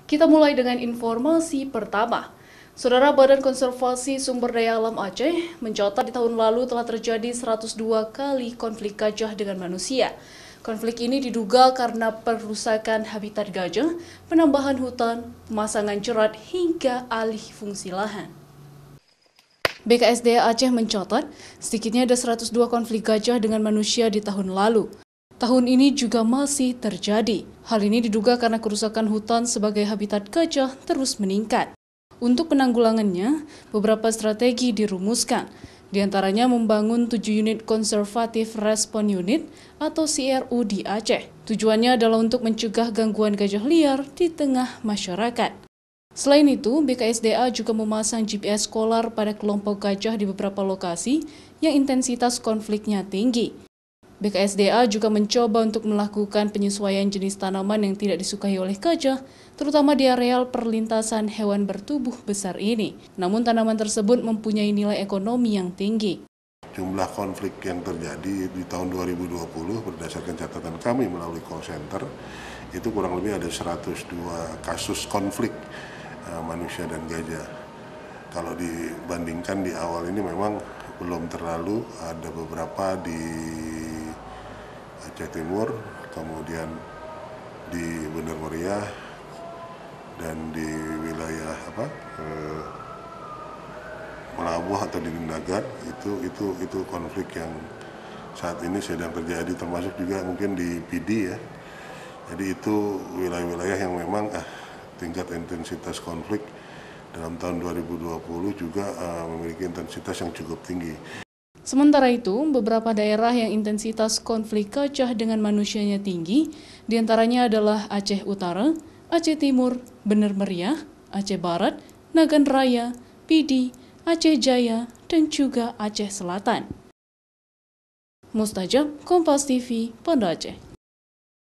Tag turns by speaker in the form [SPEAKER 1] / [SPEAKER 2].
[SPEAKER 1] Kita mulai dengan informasi pertama. Saudara, Badan Konservasi Sumber Daya Alam Aceh mencatat di tahun lalu telah terjadi 102 kali konflik gajah dengan manusia. Konflik ini diduga karena perusakan habitat gajah, penambahan hutan, pemasangan jerat, hingga alih fungsi lahan. BKSDA Aceh mencatat sedikitnya ada 102 konflik gajah dengan manusia di tahun lalu. Tahun ini juga masih terjadi. Hal ini diduga karena kerusakan hutan sebagai habitat gajah terus meningkat. Untuk penanggulangannya, beberapa strategi dirumuskan. Di antaranya membangun 7 unit konservatif respon unit atau CRU di Aceh. Tujuannya adalah untuk mencegah gangguan gajah liar di tengah masyarakat. Selain itu, BKSDA juga memasang GPS Kolar pada kelompok gajah di beberapa lokasi yang intensitas konfliknya tinggi. BKSDA juga mencoba untuk melakukan penyesuaian jenis tanaman yang tidak disukai oleh gajah, terutama di areal perlintasan hewan bertubuh besar ini. Namun tanaman tersebut mempunyai nilai ekonomi yang tinggi.
[SPEAKER 2] Jumlah konflik yang terjadi di tahun 2020 berdasarkan catatan kami melalui call center, itu kurang lebih ada 102 kasus konflik manusia dan gajah. Kalau dibandingkan di awal ini memang belum terlalu, ada beberapa di Aceh Timur, kemudian di Bener Meriah, dan di wilayah Melabuh atau di Nagat, itu konflik yang saat ini sedang terjadi, termasuk juga mungkin di PD ya. Jadi itu wilayah-wilayah yang memang tingkat intensitas konflik dalam tahun 2020 juga memiliki intensitas yang cukup tinggi.
[SPEAKER 1] Sementara itu, beberapa daerah yang intensitas konflik gajah dengan manusianya tinggi, diantaranya adalah Aceh Utara, Aceh Timur, Bener Meriah, Aceh Barat, Nagan Raya, PD, Aceh Jaya, dan juga Aceh Selatan. Mustajab, Kompas TV, Banda Aceh.